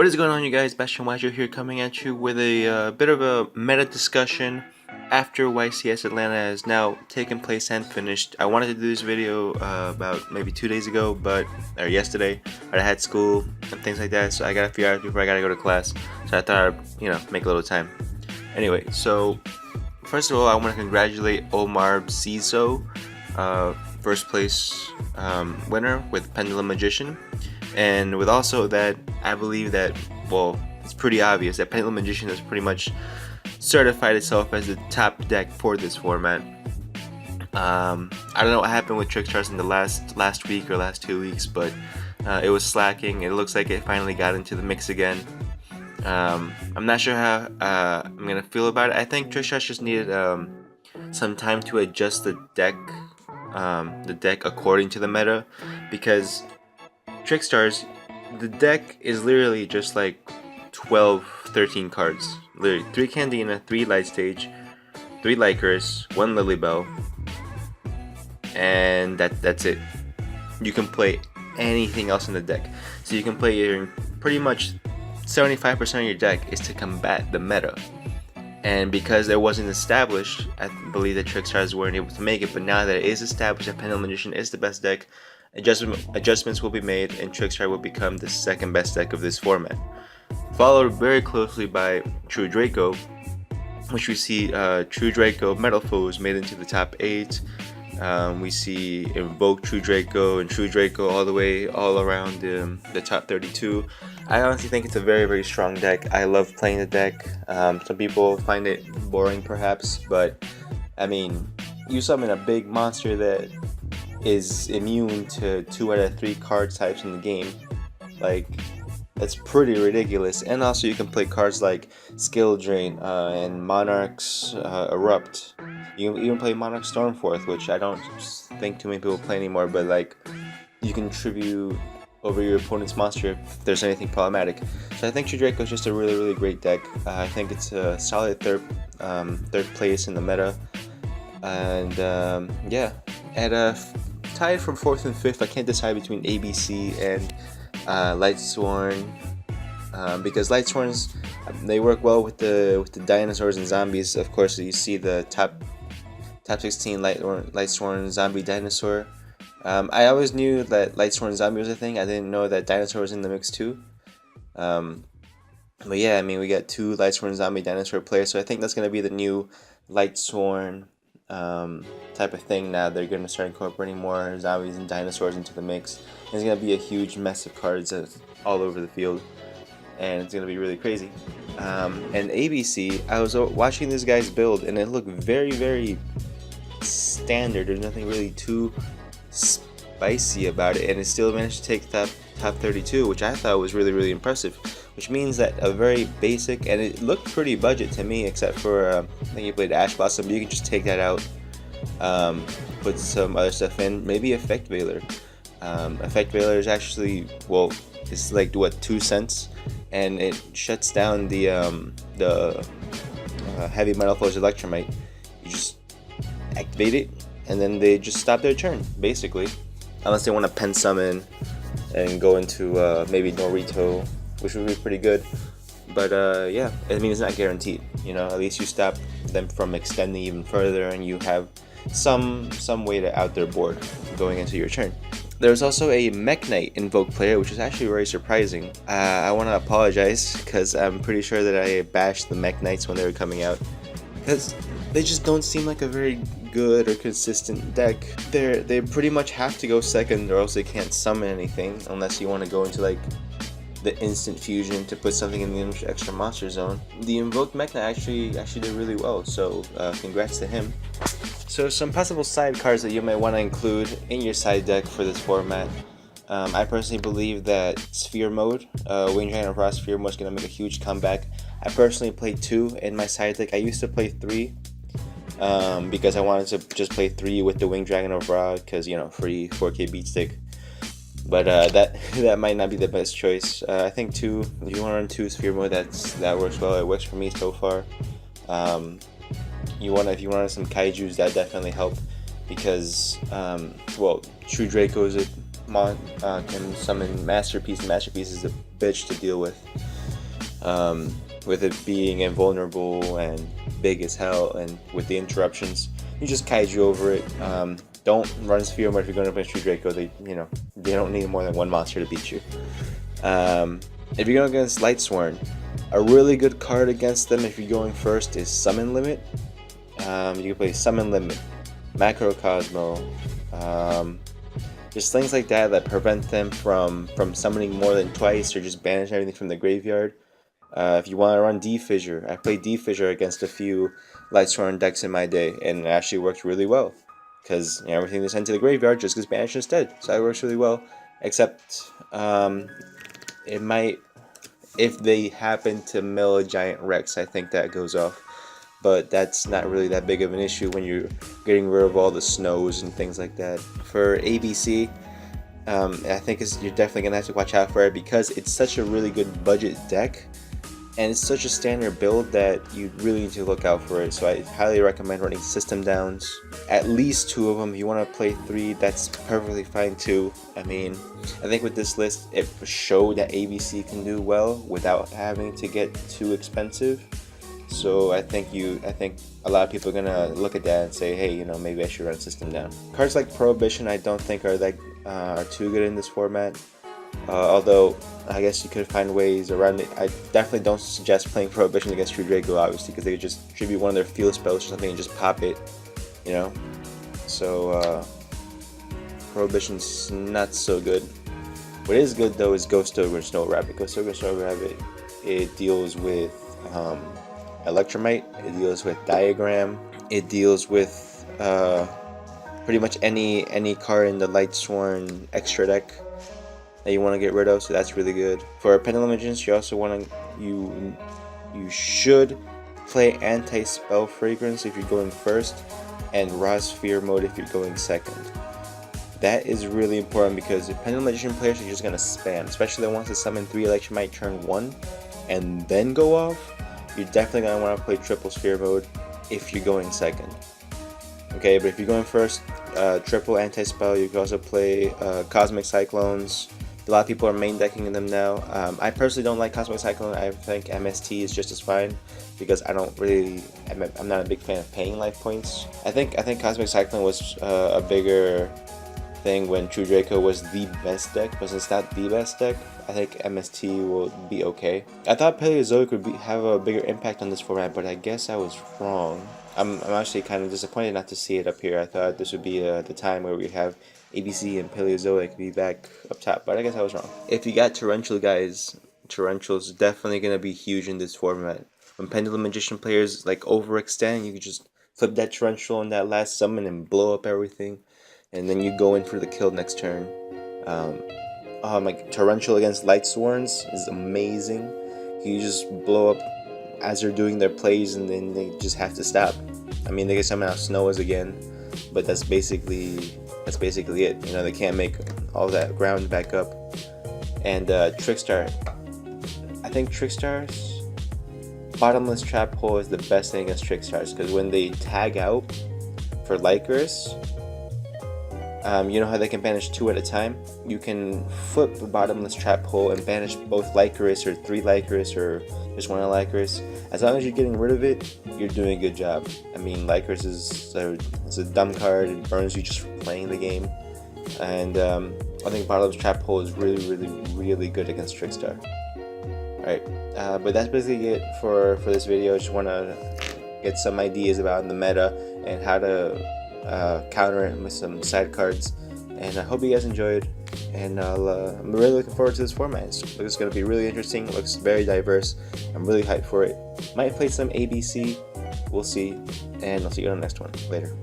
What is going on, you guys? Bastion YUGIOH here, coming at you with a bit of a meta discussion after YCS Atlanta has now taken place and finished. I wanted to do this video about maybe 2 days ago, or yesterday, but I had school and things like that, so I got a few hours before I gotta go to class. So I thought I'd, make a little time. Anyway, so first of all, I want to congratulate Omar Ciso, first place winner with Pendulum Magician. And with also that, I believe that, well, it's pretty obvious that Pendulum Magician has pretty much certified itself as the top deck for this format. I don't know what happened with Trickstars in the last week or last 2 weeks, but it was slacking. It looks like it finally got into the mix again. I'm not sure how I'm gonna feel about it. I think Trickstars just needed some time to adjust the deck according to the meta, because Trickstars, the deck is literally just like 12-13 cards. Literally 3 Candina, 3 Light Stage, 3 Lycurus, 1 Lilybell, and that's it. You can play anything else in the deck. So you can play pretty much 75% of your deck is to combat the meta. And because it wasn't established, I believe that Trickstars weren't able to make it, but now that it is established that Pendulum Magician is the best deck, adjustments will be made and Trickstar will become the second best deck of this format, followed very closely by True Draco, which we see True Draco Metal Foes made into the top 8. We see Invoke True Draco and True Draco all around the top 32. I honestly think it's a very, very strong deck. I love playing the deck. Some people find it boring perhaps, but I mean, you summon a big monster that is immune to 2 out of 3 card types in the game. Like, that's pretty ridiculous. And also you can play cards like Skill Drain and Monarch's Erupt. You can even play Monarch Stormforth, which I don't think too many people play anymore, but like, you can tribute over your opponent's monster if there's anything problematic. So I think True Draco is just a really, really great deck. I think it's a solid third place in the meta. And yeah, tied from 4th and 5th. I can't decide between ABC and Lightsworn, because Lightsworns, they work well with the dinosaurs and zombies. Of course, you see the top 16 Lightsworn zombie dinosaur. I always knew that Lightsworn zombie was a thing. I didn't know that dinosaur was in the mix too. But yeah, I mean, we got 2 Lightsworn zombie dinosaur players, so I think that's gonna be the new Lightsworn type of thing. Now they're going to start incorporating more zombies and dinosaurs into the mix. And it's going to be a huge mess of cards all over the field, and it's going to be really crazy. And ABC, I was watching this guy's build, and it looked very, very standard. There's nothing really too spicy about it, and it still managed to take top 32, which I thought was really, really impressive. Which means that a very basic, and it looked pretty budget to me, except for I think you played Ash Blossom, but you can just take that out, put some other stuff in, maybe Effect Veiler. Effect Veiler is actually, well, it's like what, 2 cents, and it shuts down the Heavy Metal Foes Electromite. You just activate it, and then they just stop their turn, basically, unless they want to pen summon and go into maybe Norito, which would be pretty good. But yeah, I mean, it's not guaranteed, at least you stop them from extending even further, and you have some way to out their board going into your turn. There's also a Mech Knight Invoke player, which is actually very surprising. I want to apologize, because I'm pretty sure that I bashed the Mech Knights when they were coming out, because they just don't seem like a very good or consistent deck. They pretty much have to go second, or else they can't summon anything, unless you want to go into like the instant fusion to put something in the extra monster zone. The invoked Mech Knight actually did really well, so congrats to him. So some possible side cards that you might want to include in your side deck for this format. I personally believe that Sphere Mode, Wing Dragon of Raw Sphere Mode, is going to make a huge comeback. I personally played 2 in my side deck. I used to play 3 because I wanted to just play 3 with the Wing Dragon of Ra, because free 4K beat stick. But that might not be the best choice. I think 2, if you want to run 2 Sphere Mode, that works well. It works for me so far. If you want to run some Kaijus, that definitely help, because well, True Draco is can summon Masterpiece, and Masterpiece is a bitch to deal with. with it being invulnerable and big as hell, and with the interruptions, you just kaiju over it. Don't run Sphere Mode if you're going to play True Draco. They don't need more than one monster to beat you. If you're going against Lightsworn, a really good card against them if you're going first is Summon Limit. You can play Summon Limit, Macrocosmo, just things like that prevent them from summoning more than twice, or just banish everything from the graveyard. If you want to run D-Fissure, I played D-Fissure against a few Lightsworn decks in my day, and it actually worked really well, because everything they send to the graveyard just gets banished instead. So that works really well, except it might, if they happen to mill a giant Rex, I think that goes off. But that's not really that big of an issue when you're getting rid of all the snows and things like that. For ABC, I think you're definitely going to have to watch out for it, because it's such a really good budget deck, and it's such a standard build that you really need to look out for it. So I highly recommend running System Downs, at least 2 of them. If you want to play 3, that's perfectly fine too. I mean, I think with this list, it showed that ABC can do well without having to get too expensive. So I think a lot of people are gonna look at that and say, hey, maybe I should run System Down. Cards like Prohibition I don't think are too good in this format. Although I guess you could find ways around it. I definitely don't suggest playing Prohibition against True Draco, obviously, because they could just tribute one of their field spells or something and just pop it, So Prohibition's not so good. What is good though is Ghost Ogre and Snow Rabbit. Ghost Ogre and Snow Rabbit, it deals with Electromite, it deals with Diagram, it deals with pretty much any card in the Lightsworn extra deck that you want to get rid of, so that's really good. For Pendulum Magicians, you also want to you should play Anti-Spell Fragrance if you're going first, and Raw Sphere Mode if you're going second. That is really important, because if Pendulum Magician players are just gonna spam, especially the ones that summon 3 Electromite turn 1 and then go off. You're definitely going to want to play triple Sphere Mode if you're going second. Okay, but if you're going first, triple Anti-Spell, you can also play Cosmic Cyclones. A lot of people are main decking them now. I personally don't like Cosmic Cyclone. I think MST is just as fine, because I'm not a big fan of paying life points. I think Cosmic Cyclone was a bigger thing when True Draco was the best deck, but since it's not the best deck, I think MST will be okay. I thought Paleozoic would have a bigger impact on this format, but I guess I was wrong. I'm actually kind of disappointed not to see it up here. I thought this would be the time where we have ABC and Paleozoic be back up top, but I guess I was wrong. If you got Torrential, guys, Torrential's definitely going to be huge in this format. When Pendulum Magician players overextend, you can just flip that Torrential on that last summon and blow up everything, and then you go in for the kill next turn. Torrential against Lightsworns is amazing. You just blow up as they're doing their plays, and then they just have to stop. I mean, they can summon out Snows again, but that's basically it. They can't make all that ground back up. And Trickstar, I think Trickstar's Bottomless Trap Hole is the best thing against Trickstars, because when they tag out for Lycurus, you know how they can banish 2 at a time? You can flip the Bottomless Trap Hole and banish both Lycurus, or 3 Lycurus, or just 1 Lycurus. As long as you're getting rid of it, you're doing a good job. I mean, Lycurus is a dumb card. It burns you just for playing the game. And I think Bottomless Trap Hole is really, really, really good against Trickstar. Alright, but that's basically it for this video. I just want to get some ideas about the meta and how to counter it with some side cards, and I hope you guys enjoyed, and I'm really looking forward to this format. It's going to be really interesting. It looks very diverse. I'm really hyped for it. Might play some ABC, we'll see, and I'll see you on the next one. Later.